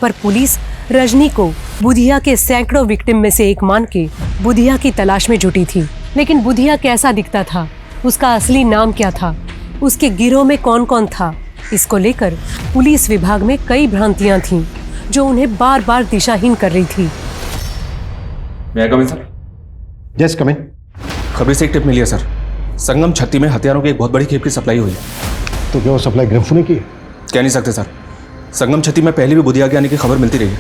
पर पुलिस रजनी को बुधिया के सैकड़ों विक्टिम में से एक मान के बुधिया की तलाश में जुटी थी। लेकिन बुधिया कैसा दिखता था, उसका असली नाम क्या था, उसके गिरोह में कौन कौन था, इसको लेकर पुलिस विभाग में कई भ्रांतियां थीं, जो उन्हें बार बार दिशाहीन कर रही थी। मैं कम इन सर? यस कम इन। खबरी से एक टिप मिली है सर, संगम छत्ती में हथियारों की एक बहुत बड़ी खेप की सप्लाई हुई है। तो क्या वो सप्लाई ग्रम्फू ने की है? कह नहीं सकते सर, संगम छत्ती में पहले भी बुधिया के आने की खबर मिलती रही है,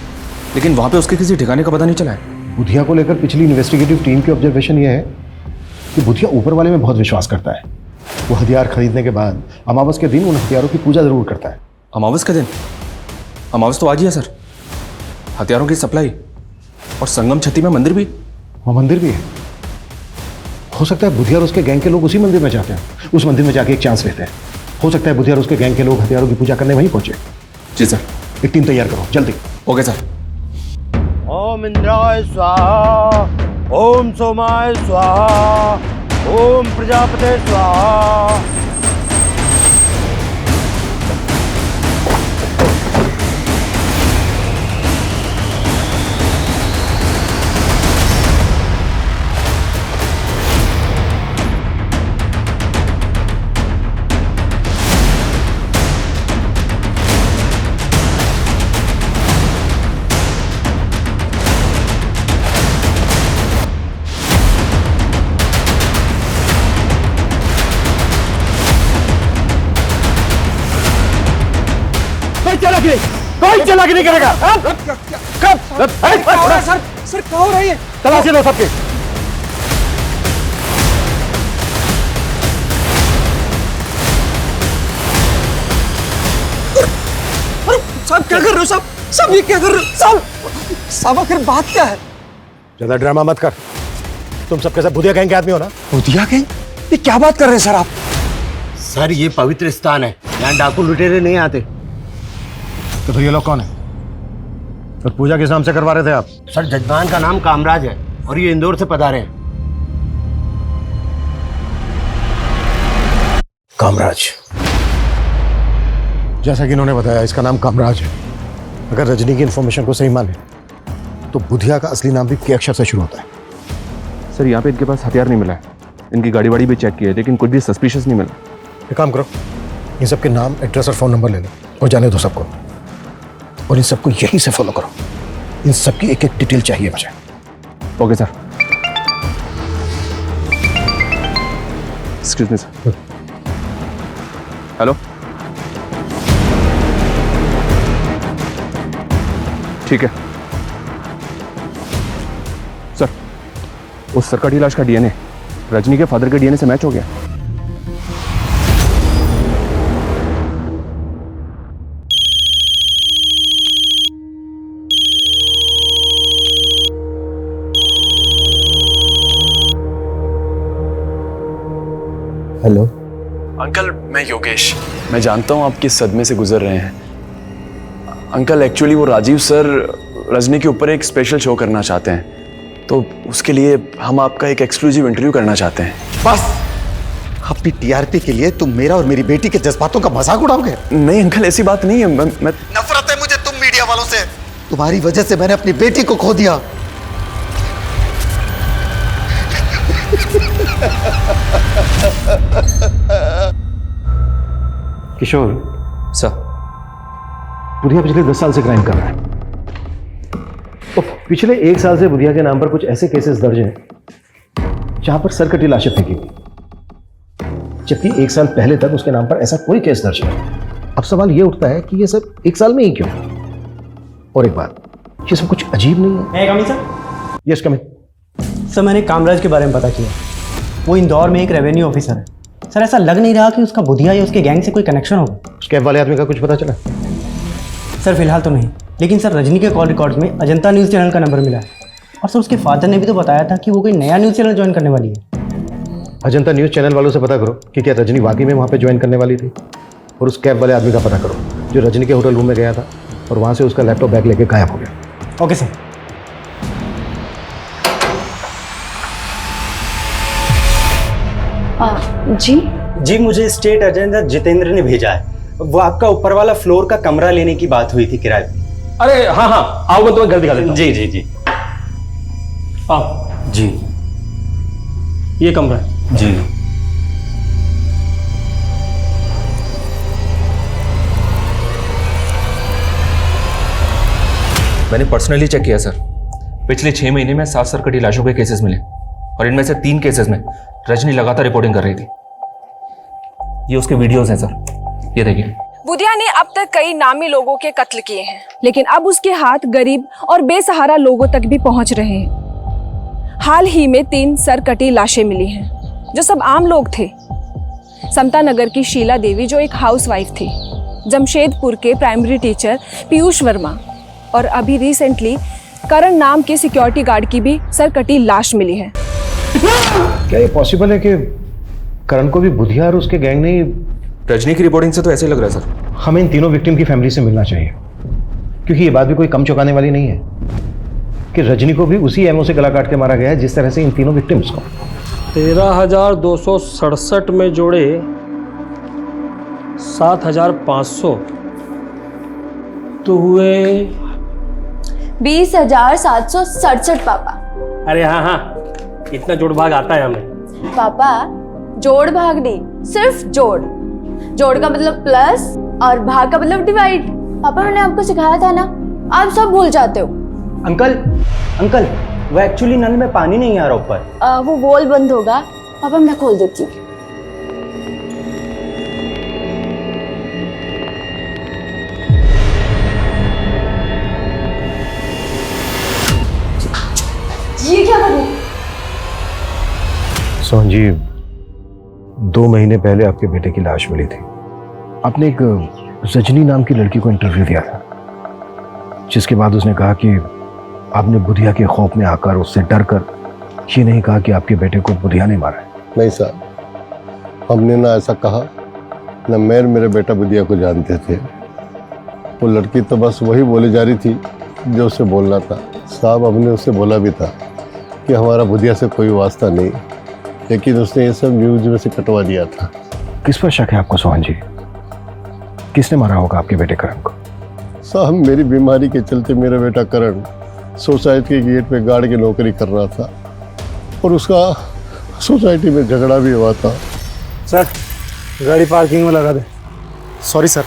लेकिन वहां पे उसके किसी ठिकाने का पता नहीं चला है। बुधिया को लेकर पिछली इन्वेस्टिगेटिव टीम की ऑब्जर्वेशन ये है कि बुधिया ऊपर वाले में बहुत विश्वास करता है। वो हथियार खरीदने के बाद अमावस के दिन उन हथियारों की पूजा जरूर करता है। अमावस के दिन? अमावस तो आज ही है सर। हथियारों की सप्लाई और संगम छत्ती में मंदिर भी? वहाँ मंदिर भी है। हो सकता है बुधिया और उसके गैंग के लोग उसी मंदिर में जाते हैं, उस मंदिर में जाके एक चांस लेते हैं। हो सकता है बुधिया और उसके गैंग के लोग हथियारों की पूजा करने वहीं पहुंचे। जी सर। एक टीम तैयार करो जल्दी। Okay sir. ओम इंद्राय स्वाहा, ओम सोमाय स्वाहा, ओम प्रजापते स्वाहा। कोई चालाकी नहीं करेगा। कब? सर क्या हो रही है? तलाशी लो सबके। साहब क्या कर रहे हो साहब? साहब ये क्या कर रहे हो साहब? साहब आखिर बात क्या है? ज्यादा ड्रामा मत कर। तुम सबके सब बुधिया गैंग के आदमी हो ना? बुधिया गैंग? ये क्या बात कर रहे हैं सर आप? सर ये पवित्र स्थान है, यहाँ डाकू लुटेरे नहीं आते। तो फिर ये लोग कौन है? तो पूजा किस नाम से करवा रहे थे आप? सर जजमान का नाम कामराज है और ये इंदौर से पधारे हैं। कामराज, जैसा कि इन्होंने बताया इसका नाम कामराज है। अगर रजनी की इंफॉर्मेशन को सही माने तो बुधिया का असली नाम भी के अक्षर से शुरू होता है। सर यहाँ पे इनके पास हथियार नहीं मिला है, इनकी गाड़ी वाड़ी भी चेक की है, लेकिन कुछ भी सस्पिशियस नहीं मिला। एक काम करो, इन सबके नाम, एड्रेस और फोन नंबर ले लो और जाने दो सबको, और इन सबको यहीं से फॉलो करो। इन सबकी एक एक डिटेल चाहिए मुझे। Okay sir. Excuse me sir. Hello, ठीक है सर। उस सरकटी लाश का डीएनए रजनी के फादर के डीएनए से मैच हो गया। हेलो अंकल, मैं योगेश। मैं जानता हूँ आप किस सदमे से गुजर रहे हैं। अंकल एक्चुअली वो राजीव सर रजनी के ऊपर एक स्पेशल शो करना चाहते हैं, तो उसके लिए हम आपका एक एक्सक्लूसिव इंटरव्यू करना चाहते हैं। बस अपनी टीआरपी के लिए तुम मेरा और मेरी बेटी के जज्बातों का मजाक उड़ाओगे? नहीं अंकल, ऐसी बात नहीं है। मैं नफरत है मुझे तुम मीडिया वालों से। तुम्हारी वजह से मैंने अपनी बेटी को खो दिया। किशोर सर, बुधिया पिछले 10 साल से क्राइम कर रहा है। तो पिछले 1 साल से बुधिया के नाम पर कुछ ऐसे केसेस दर्ज हैं जहां पर सरकटी लाशें फेंकी गई, जबकि 1 साल पहले तक उसके नाम पर ऐसा कोई केस दर्ज नहीं। अब सवाल यह उठता है कि ये सब 1 साल में ही क्यों? और एक बात, ये सब कुछ अजीब नहीं है? Coming sir. Yes coming. Sir मैंने कामराज के बारे में पता किया, वो इंदौर में एक रेवेन्यू ऑफिसर है। सर ऐसा लग नहीं रहा कि उसका बुधिया या उसके गैंग से कोई कनेक्शन होगा। उस कैब वाले आदमी का कुछ पता चला? सर फिलहाल तो नहीं, लेकिन सर रजनी के कॉल रिकॉर्ड्स में अजंता न्यूज़ चैनल का नंबर मिला है। और सर उसके फादर ने भी तो बताया था कि वो कोई नया न्यूज़ चैनल ज्वाइन करने वाली है। अजंता न्यूज़ चैनल वालों से पता करो कि क्या रजनी वाकई में वहाँ पे ज्वाइन करने वाली थी, और उस कैब वाले आदमी का पता करो जो रजनी के होटल रूम में गया था और वहाँ से उसका लैपटॉप बैग लेके गायब हो गया। Okay sir. जी मुझे स्टेट एजेंट जितेंद्र ने भेजा है। वो आपका ऊपर वाला फ्लोर का कमरा लेने की बात हुई थी किराए पे। अरे हाँ हाँ, आओ मैं तुम्हें घर दिखा देता हूं। जी जी जी आओ जी। ये कमरा है जी। मैंने पर्सनली चेक किया सर। पिछले 6 महीने में 7 सरकटी लाशों के केसेस मिले और इनमें से 3 केसेस में रजनी लगातार रिपोर्टिंग कर रही थी। ये उसके वीडियोस हैं सर, ये देखिए। बुधिया ने अब तक कई नामी लोगों के कत्ल किए हैं, लेकिन अब उसके हाथ गरीब और बेसहारा लोगों तक भी पहुंच रहे हैं। हाल ही में 3 सरकटी लाशें मिली हैं, जो सब आम लोग थे। समता नगर की शीला देवी, जो एक हाउसवाइफ थी, जमशेदपुर के प्राइमरी टीचर पीयूष वर्मा, और अभी रिसेंटली करण नाम के सिक्योरिटी गार्ड की भी सरकटी लाश मिली है। क्या ये पॉसिबल है कि करण को भी बुधिया और उसके गैंग ने? रजनी की रिपोर्टिंग से तो ऐसे लग रहा है सर। हमें इन तीनों विक्टिम की फैमिली से मिलना चाहिए, क्योंकि ये बात भी कोई कम चौंकाने वाली नहीं है कि रजनी को भी उसी एमओ से गला काट के मारा गया है जिस तरह से इन तीनों विक्टिम्स को। 13,267 में जोड़े 7,500 तो हुए 20,767 पापा। अरे हाँ हाँ, इतना जोड़ भाग आता है हमें। पापा जोड़ भाग नहीं, सिर्फ जोड़। जोड़ का मतलब प्लस और भाग का मतलब डिवाइड। पापा मैंने आपको सिखाया था ना, आप सब भूल जाते हो। अंकल वो एक्चुअली नल में पानी नहीं आ रहा ऊपर। वो वॉल बंद होगा, पापा मैं खोल देती हूँ। ये क्या करूँ? सोहन जी, 2 महीने पहले आपके बेटे की लाश मिली थी। आपने एक रजनी नाम की लड़की को इंटरव्यू दिया था, जिसके बाद उसने कहा कि आपने बुधिया के खौफ में आकर, उससे डर कर ये नहीं कहा कि आपके बेटे को बुधिया ने मारा है। नहीं साहब, हमने ना ऐसा कहा, ना मैं मेरे बेटा बुधिया को जानते थे। वो लड़की तो बस वही बोली जा रही थी जो उसे बोलना था। साहब, हमने उससे बोला भी था कि हमारा बुधिया से कोई वास्ता नहीं, लेकिन उसने ये सब न्यूज में से कटवा दिया था। किस पर शक है आपको सोहन जी? किसने मारा होगा आपके बेटे करण को? साहब, मेरी बीमारी के चलते मेरा बेटा करण सोसाइटी के गेट पे गार्ड की नौकरी कर रहा था और उसका सोसाइटी में झगड़ा भी हुआ था। सर, गाड़ी पार्किंग में लगा दे। सॉरी सर,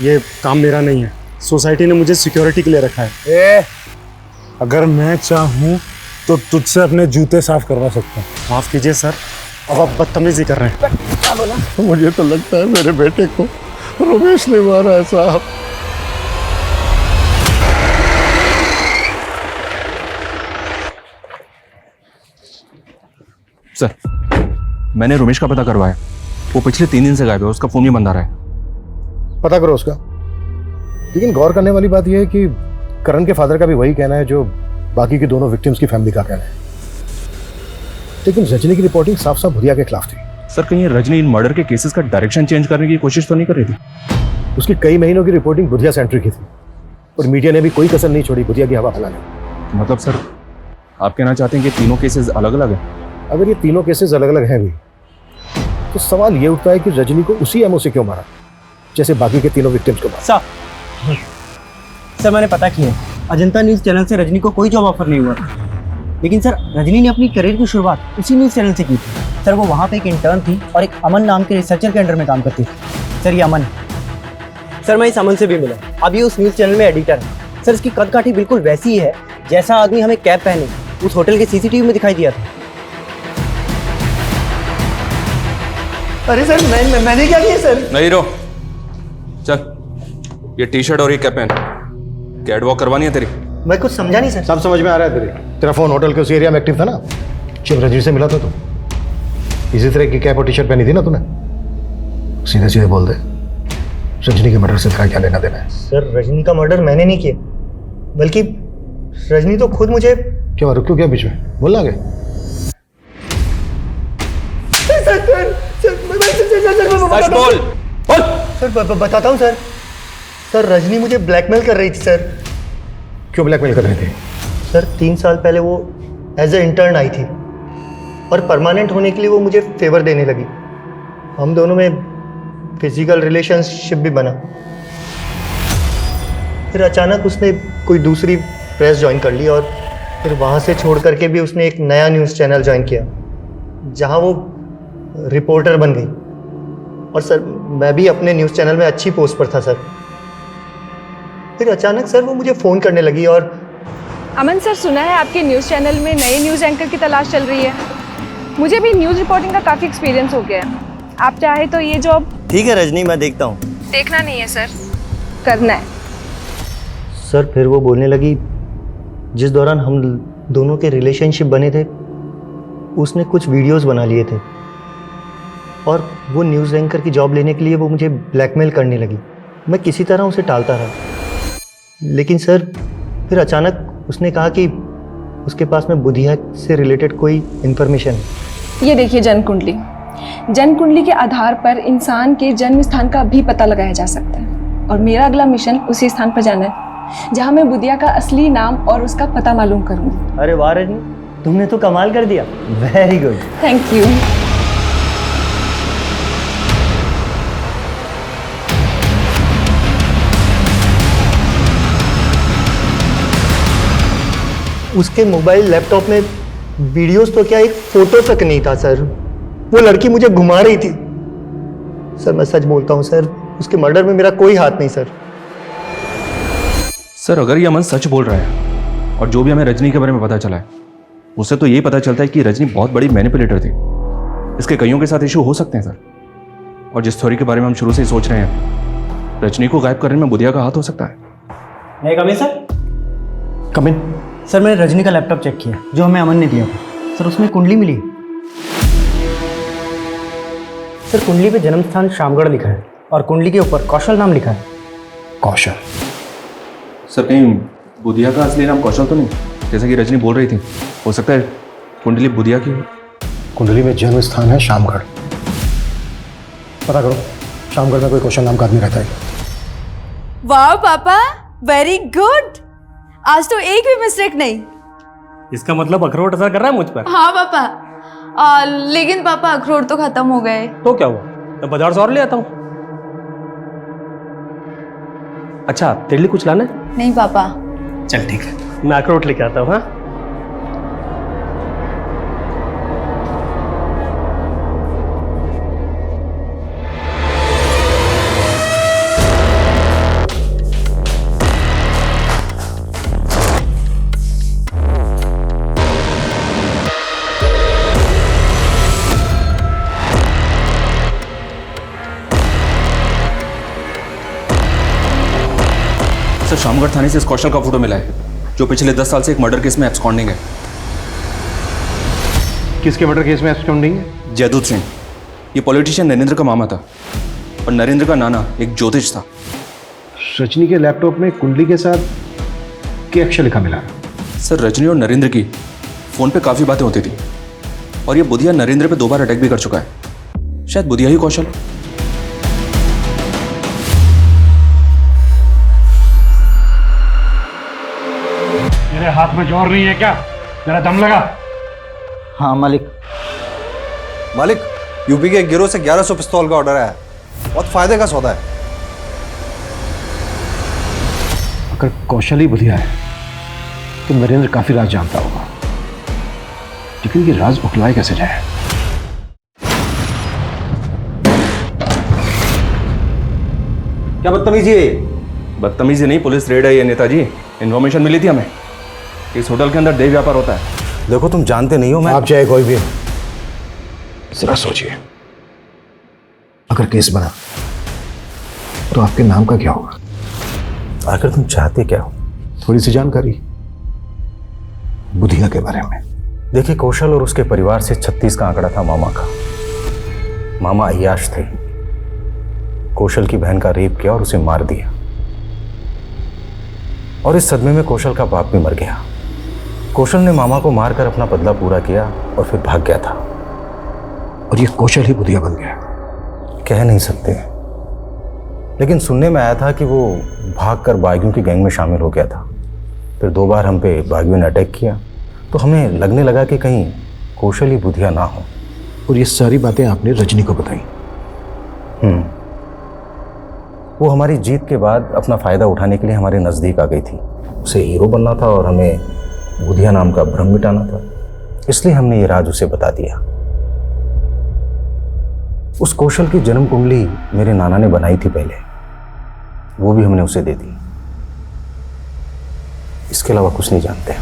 ये काम मेरा नहीं है। सोसाइटी ने मुझे सिक्योरिटी के लिए रखा है। अगर मैं चाहूँ तो तुझसे अपने जूते साफ करवा सकता हूँ। माफ़ कीजिए सर, अब आप बदतमीजी कर रहे हैं। मुझे तो लगता है मेरे बेटे को रमेश ने मारा है साहब। सर, मैंने रमेश का पता करवाया। वो पिछले 3 दिन से गायब है, उसका फोन भी बंद आ रहा है। पता करो उसका। लेकिन गौर करने वाली बात यह है कि करण के फादर का भी वही कहना है जो बाकी की दोनों विक्टिम्स की फैमिली का कहना है। लेकिन रजनी की रिपोर्टिंग साफ साफ बुधिया के खिलाफ थी। सर, कहीं रजनी इन मर्डर के केसेस का डायरेक्शन चेंज करने की कोशिश तो नहीं कर रही थी? उसकी कई महीनों की रिपोर्टिंग बुधिया सेंट्रिक की थी और मीडिया ने भी कोई कसर नहीं छोड़ी बुधिया की हवा फैलाने। मतलब सर, आप कहना चाहते हैं कि तीनों केसेस अलग अलग हैं? अगर ये तीनों केसेस अलग अलग हैं भी, तो सवाल ये उठता है कि रजनी को उसी एमओ से क्यों मारा जैसे बाकी के तीनों विक्टिम्स को मारा। सर मैंने पता किया, अजंता न्यूज़ चैनल से रजनी को कोई जॉब ऑफर नहीं हुआ था। लेकिन सर, रजनी ने अपनी करियर की शुरुआत उसी न्यूज़ चैनल से की थी। सर, वो वहाँ पे एक इंटर्न थी और एक अमन नाम के रिसर्चर के अंडर में काम करती थी। सर, ये अमन, सर मैं इस अमन से भी मिला। अब ये उस न्यूज़ चैनल में एडिटर है। सर, इसकी कद काठी बिल्कुल वैसी ही है जैसा आदमी हमें कैप पहने उस होटल के सीसीटीवी में दिखाई दिया था। अरे सर, मैंने क्या किया सर? नहीं रो, चल ये टी शर्ट और ये कैप पहन। कैट वॉक करवानी है तेरी? मैं कुछ समझा नहीं सर। सब समझ में आ रहा है तेरा फोन होटल के उस एरिया में एक्टिव था ना जब रजनी से मिला था तू? इसी तरह की कैप और टी शर्ट पहनी थी ना तूने? सीधे सीधे बोल दे, रजनी के मर्डर से तेरा क्या लेना देना है? सर, रजनी का मर्डर मैंने नहीं किया, बल्कि रजनी तो खुद मुझे। क्यों रुक, क्यों क्या बीच में बोलना आगे? सर बताता हूँ सर। सर, रजनी मुझे ब्लैकमेल कर रही थी सर। क्यों ब्लैकमेल कर रही थी? सर, 3 साल पहले वो एज ए इंटर्न आई थी और परमानेंट होने के लिए वो मुझे फेवर देने लगी। हम दोनों में फिजिकल रिलेशनशिप भी बना। फिर अचानक उसने कोई दूसरी प्रेस ज्वाइन कर ली और फिर वहाँ से छोड़ करके भी उसने एक नया न्यूज़ चैनल ज्वाइन किया जहाँ वो रिपोर्टर बन गई। और सर, मैं भी अपने न्यूज़ चैनल में अच्छी पोस्ट पर था सर। फिर अचानक सर वो मुझे फ़ोन करने लगी और अमन सर, सुना है आपके न्यूज़ चैनल में नए न्यूज़ एंकर की तलाश चल रही है। मुझे भी न्यूज़ रिपोर्टिंग का काफ़ी एक्सपीरियंस हो गया है। आप चाहे तो ये जॉब। ठीक है रजनी, मैं देखता हूँ। देखना नहीं है सर, करना है। सर फिर वो बोलने लगी जिस दौरान हम दोनों के रिलेशनशिप बने थे उसने कुछ वीडियोस बना लिए थे और वो न्यूज़ एंकर की जॉब लेने के लिए वो मुझे ब्लैकमेल करने लगी। मैं किसी तरह उसे टालता रहा, लेकिन सर फिर अचानक उसने कहा कि उसके पास में बुधिया से रिलेटेड कोई इन्फॉर्मेशन है। ये देखिए जन्म कुंडली। जन्म कुंडली के आधार पर इंसान के जन्म स्थान का भी पता लगाया जा सकता है और मेरा अगला मिशन उसी स्थान पर जाना है जहाँ मैं बुधिया का असली नाम और उसका पता मालूम करूँगी। अरे वाह रजनी, तुमने तो कमाल कर दिया। Very good. Thank you. उसके मोबाइल लैपटॉप में वीडियोस तो क्या, एक फोटो तक नहीं था सर। वो लड़की मुझे घुमा रही थी। सर मैं सच बोलता हूँ सर, उसके मर्डर में मेरा कोई हाथ नहीं सर। सर अगर ये अमन सच बोल रहा है और जो भी हमें रजनी के बारे में पता चला है उससे तो यही पता चलता है कि रजनी बहुत बड़ी मैनिपुलेटर थी। इसके कईयों के साथ इशू हो सकते हैं सर। और जिस थ्योरी के बारे में हम शुरू से ही सोच रहे हैं, रजनी को गायब करने में बुधिया का हाथ हो सकता है। मैं कम इन सर? कम इन। सर मैंने रजनी का लैपटॉप चेक किया जो हमें अमन ने दिया था। सर उसमें कुंडली मिली। सर कुंडली पे जन्म स्थान शामगढ़ लिखा है और कुंडली के ऊपर कौशल नाम लिखा है। कौशल? सर कहीं बुधिया का असली नाम कौशल तो नहीं, जैसा कि रजनी बोल रही थी? हो सकता है कुंडली बुधिया की हो। कुंडली में जन्म स्थान है शामगढ़। पता करो शामगढ़ में कोई कौशल नाम का आदमी रहता है। वाह पापा, वेरी गुड। आज तो एक भी मिस्टेक नहीं। इसका मतलब अखरोट असर कर रहा है मुझ पर? हाँ पापा, लेकिन पापा अखरोट तो खत्म हो गए। तो क्या हुआ, मैं बाजार से और ले आता हूँ। अच्छा तेरे लिए कुछ लाना है? नहीं पापा। चल ठीक है, मैं अखरोट लेके आता हूँ। हाँ सर शामगढ़ थाने से इस कौशल का फोटो मिला है जो पिछले 10 साल से एक मर्डर केस में एब्सकॉन्डिंग है। किसके मर्डर केस में एब्सकॉन्डिंग है? जयदूत सिंह। ये पॉलिटिशियन नरेंद्र का मामा था और नरेंद्र का नाना एक ज्योतिष था। रजनी के लैपटॉप में कुंडली के साथ क्या अक्षर लिखा मिला? सर रजनी और नरेंद्र की फोन पे काफ़ी बातें होती थी और ये बुधिया नरेंद्र पे 2 बार अटैक भी कर चुका है। शायद बुधिया ही कौशल। मेरे हाथ में जोर नहीं है क्या? मेरा दम लगा। हाँ मालिक। मालिक, यूपी के एक गिरोह से 1100 पिस्तौल का ऑर्डर आया। बहुत फायदे का सौदा है। अगर कौशल ही बुधिया है तो नरेंद्र काफी राज जानता होगा, लेकिन ये राज उठलाए कैसे जाए? क्या बदतमीजी है? बदतमीजी नहीं, पुलिस रेड है ये नेताजी। इन्फॉर्मेशन मिली थी हमें इस होटल के अंदर देह व्यापार होता है। देखो तुम जानते नहीं हो। मैं आप चाहे कोई भी, जरा सोचिए, अगर केस बना तो आपके नाम का क्या होगा? आखिर तुम चाहते क्या हो? थोड़ी सी जानकारी बुधिया के बारे में। देखिए, कौशल और उसके परिवार से 36 का आंकड़ा था मामा का। मामा अय्याश थे। कौशल की बहन का रेप किया और उसे मार दिया, और इस सदमे में कौशल का बाप भी मर गया। कौशल ने मामा को मारकर अपना बदला पूरा किया और फिर भाग गया था। और ये कौशल ही बुधिया बन गया? कह नहीं सकते, लेकिन सुनने में आया था कि वो भागकर बागियों की गैंग में शामिल हो गया था। फिर 2 बार हम पे बागियों ने अटैक किया, तो हमें लगने लगा कि कहीं कौशल ही बुधिया ना हो। और ये सारी बातें आपने रजनी को बताई? वो हमारी जीत के बाद अपना फ़ायदा उठाने के लिए हमारे नज़दीक आ गई थी। उसे हीरो बनना था और हमें बुधिया नाम का भ्रम मिटाना था, इसलिए हमने ये राज उसे बता दिया। उस कौशल की जन्म कुंडली मेरे नाना ने बनाई थी पहले, वो भी हमने उसे दे दी। इसके अलावा कुछ नहीं जानते।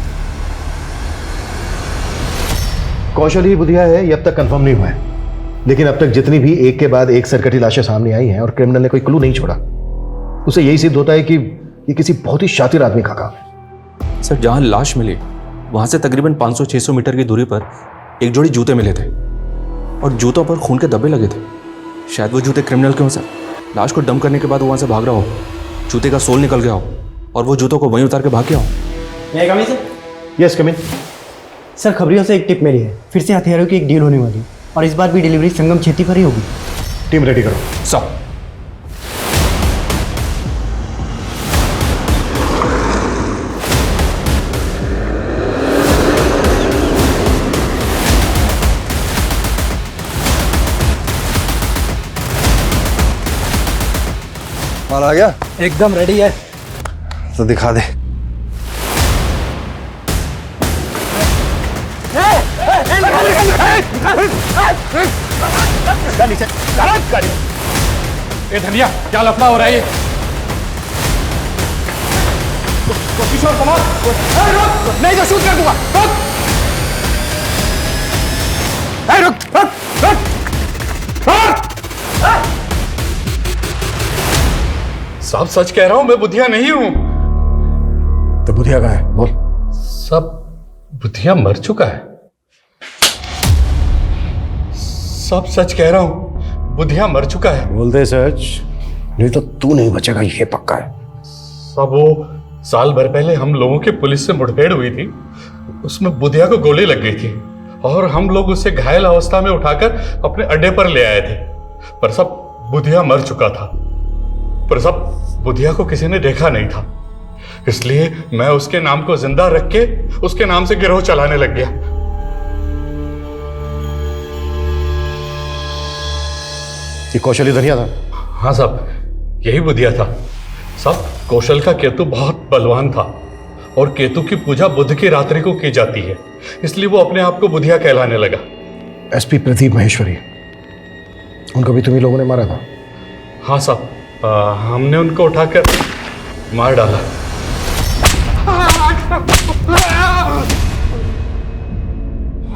कौशल ही बुधिया है ये अब तक कंफर्म नहीं हुआ है, लेकिन अब तक जितनी भी एक के बाद एक सरकटी लाशें सामने आई हैं और क्रिमिनल ने कोई क्लू नहीं छोड़ा, उसे यही सिद्ध होता है कि ये किसी बहुत ही शातिर आदमी का काम है। सर, जहां लाश मिली वहां से तकरीबन 500-600 मीटर की दूरी पर एक जोड़ी जूते मिले थे और जूतों पर खून के धब्बे लगे थे। शायद वो जूते क्रिमिनल के हों सर। लाश को डंप करने के बाद वो वहां से भाग रहा हो, जूते का सोल निकल गया हो और वो जूतों को वहीं उतार के भाग गया हो। यस कम इन। सर, खबरियों से एक टिप मिली है, फिर से हथियारों की एक डील होने वाली है और इस बार भी डिलीवरी संगम छेती पर ही होगी। टीम रेडी करो। सर। माल आ गया? एकदम रेडी है। तो दिखा दे। ए धनिया, क्या लफड़ा हो रहा है ये? किशोर कुमार, नहीं तो शूट कर दूंगा। रुक, रुक। साहब सच कह रहा हूं, मैं बुधिया नहीं हूं। तो बुधिया कहाँ है? बोल। सब बुधिया मर चुका है। सब सच कह रहा हूं, बुधिया मर चुका है। बोल दे सच, नहीं तो तू नहीं बचेगा, ये पक्का है। सब वो साल भर पहले हम लोगों की पुलिस से मुठभेड़ हुई थी, उसमें बुधिया को गोली लग गई थी और हम लोग उसे घायल अवस्था में उठाकर अपने अड्डे पर ले आए थे। पर सब बुधिया मर चुका था, पर सब बुधिया को किसी ने देखा नहीं था, इसलिए मैं उसके नाम को जिंदा रख के उसके नाम से गिरोह चलाने लग गया। ये कौशल ही धनिया था? हाँ साहब, यही बुधिया था। साहब, कौशल का केतु बहुत बलवान था और केतु की पूजा बुध की रात्रि को की जाती है, इसलिए वो अपने आप को बुधिया कहलाने लगा। एसपी प्रदीप महेश्वरी, उनको भी तुम्ही लोगों ने मारा था? हाँ साहब, हमने उनको उठाकर मार डाला।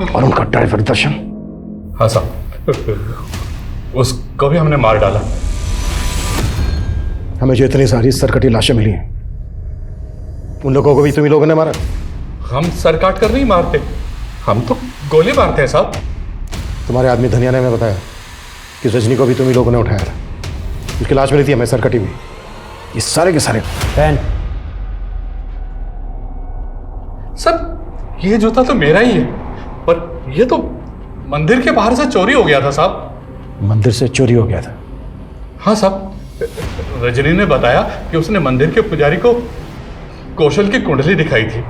और उनका ड्राइवर दर्शन? हाँ साहब, उसको भी हमने मार डाला। हमें जो इतनी सारी सरकटी लाशें मिली हैं, उन लोगों को भी तुम्ही लोगों ने मारा? हम सर काट कर नहीं मारते, हम तो गोली मारते हैं साहब। तुम्हारे आदमी धनिया ने हमें बताया कि रजनी को भी तुम्ही लोगों ने उठाया था, उसकी लाश मिली थी हमें सरकटी में। ये सारे के सारे पैन। सर, ये जूता तो मेरा ही है, पर ये तो मंदिर के बाहर से चोरी हो गया था साहब। मंदिर से चोरी हो गया था? हाँ साहब, रजनी ने बताया कि उसने मंदिर के पुजारी को कौशल की कुंडली दिखाई थी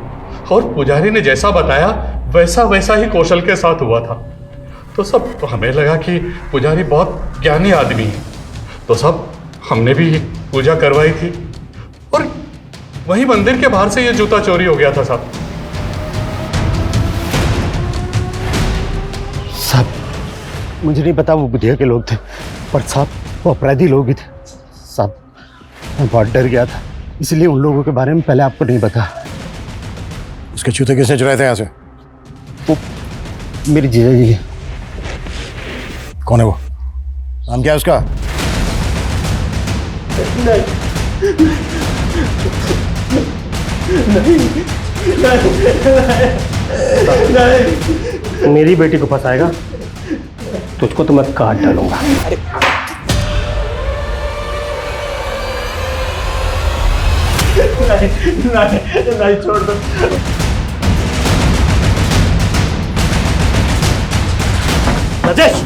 और पुजारी ने जैसा बताया वैसा वैसा ही कौशल के साथ हुआ था। तो सब हमें लगा कि पुजारी बहुत ज्ञानी आदमी है, तो सब हमने भी पूजा करवाई थी और वहीं मंदिर के बाहर से ये जूता चोरी हो गया था साहब। साहब, मुझे नहीं पता वो बुधिया के लोग थे, पर साहब वो अपराधी लोग ही थे। साहब, मैं बहुत डर गया था, इसलिए उन लोगों के बारे में पहले आपको नहीं पता। उसके जूते किसने चुराए थे यहाँ से? वो मेरी जीजा जी है। कौन है वो? नाम क्या है उसका? नहीं। मेरी बेटी को फंसाएगा तुझको तो मैं काट डालूंगा। नहीं छोड़ दो। राजेश,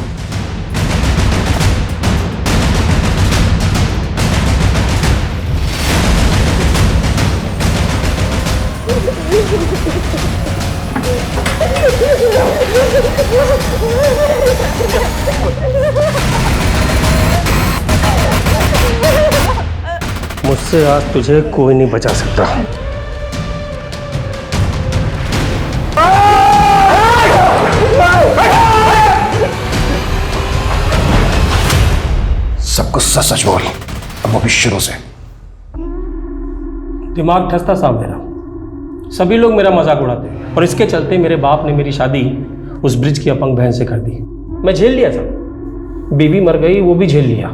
मुझसे आज तुझे कोई नहीं बचा सकता। सब कुछ सच सच बोल, अब वो भी शुरू से। दिमाग ठसता साहब मेरा, सभी लोग मेरा मजाक उड़ाते हैं और इसके चलते मेरे बाप ने मेरी शादी उस ब्रिज की अपंग बहन से कर दी। मैं झेल लिया साहब, बीवी मर गई वो भी झेल लिया,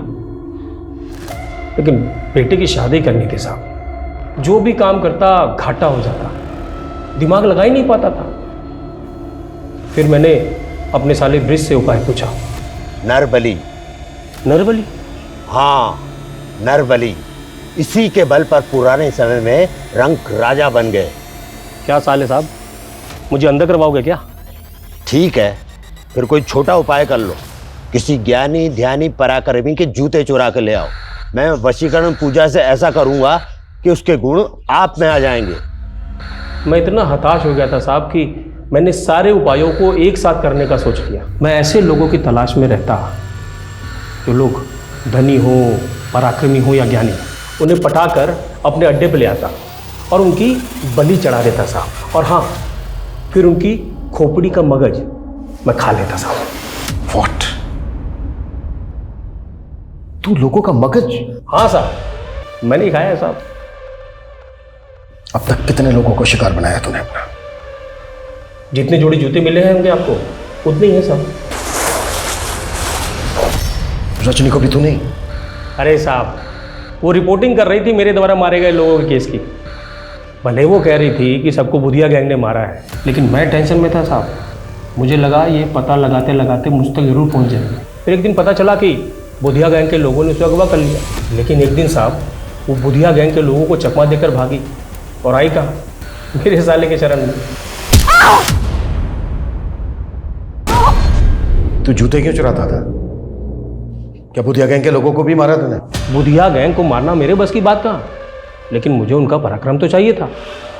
लेकिन बेटे की शादी करनी थी साहब। जो भी काम करता घाटा हो जाता, दिमाग लगा ही नहीं पाता था। फिर मैंने अपने साले ब्रिज से उपाय पूछा। नरबली। नरबली? हाँ, नरबली। इसी के बल पर पुराने समय में रंक राजा बन गए। क्या साले साहब, मुझे अंदर करवाओगे क्या? ठीक है, फिर कोई छोटा उपाय कर लो। किसी ज्ञानी ध्यानी पराक्रमी के जूते चुरा कर ले आओ। मैं वशीकरण पूजा से ऐसा करूंगा कि उसके गुण आप में आ जाएंगे। मैं इतना हताश हो गया था साहब कि मैंने सारे उपायों को एक साथ करने का सोच लिया। मैं ऐसे लोगों की तलाश में रहता जो लोग धनी हो, पराक्रमी हो या ज्ञानी, उन्हें पटाकर अपने अड्डे पे ले आता और उनकी बलि चढ़ा देता साहब। और हाँ, फिर उनकी खोपड़ी का मगज मैं खा लेता साहब। व्हाट? तू लोगों का मगज? हाँ साहब, मैंने ही खाया है साहब। अब तक कितने लोगों को शिकार बनाया तूने अपना? जितने जोड़ी जूते मिले हैं होंगे आपको उतने ही है साहब। रजनी को भी तू नहीं? अरे साहब, वो रिपोर्टिंग कर रही थी मेरे द्वारा मारे गए लोगों के केस की। भले वो कह रही थी कि सबको बुधिया गैंग ने मारा है, लेकिन मैं टेंशन में था साहब। मुझे लगा ये पता लगाते लगाते मुझ तक जरूर पहुंच जाएंगे। फिर एक दिन पता चला कि बुधिया गैंग के लोगों ने उसे अगवा कर लिया। लेकिन एक दिन साहब वो बुधिया गैंग के लोगों को चकमा देकर भागी और आई कहाँ? मेरे साले के शरण में। तू जूते क्यों चुराता था? क्या बुधिया गैंग के लोगों को भी मारा तूने? बुधिया गैंग को मारना मेरे बस की बात कहाँ, लेकिन मुझे उनका पराक्रम तो चाहिए था।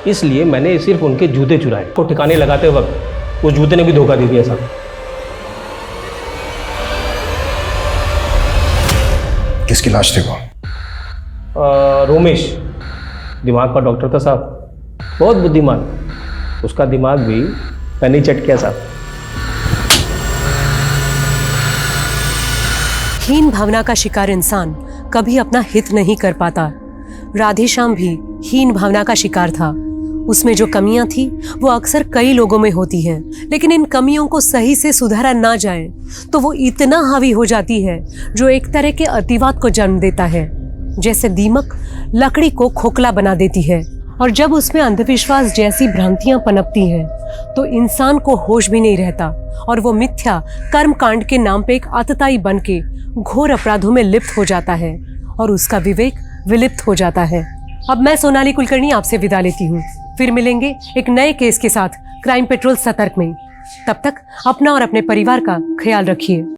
इसलिए मैंने सिर्फ उनके जूते चुराए। को ठिकाने लगाते वक्त उस जूते ने भी धोखा दे दिया साहब। किसकी लाश थी वो? रोमेश, दिमाग का डॉक्टर था साहब, बहुत बुद्धिमान। उसका दिमाग भी मैंने चट किया साहब। हीन भावना का शिकार इंसान कभी अपना हित नहीं कर पाता। राधेश्याम भी हीन भावना का शिकार था। उसमें जो कमियां थी वो अक्सर कई लोगों में होती हैं, लेकिन इन कमियों को सही से सुधारा ना जाए तो वो इतना हावी हो जाती है जो एक तरह के अतिवाद को जन्म देता है। जैसे दीमक लकड़ी को खोखला बना देती है, और जब उसमें अंधविश्वास जैसी भ्रांतियां पनपती हैं तो इंसान को होश भी नहीं रहता और वो मिथ्या कर्म कांड के नाम पे एक आतताई बन के घोर अपराधों में लिप्त हो जाता है और उसका विवेक विलिप्त हो जाता है। अब मैं सोनाली कुलकर्णी आपसे विदा लेती हूँ। फिर मिलेंगे एक नए केस के साथ क्राइम पेट्रोल सतर्क में। तब तक अपना और अपने परिवार का ख्याल रखिए।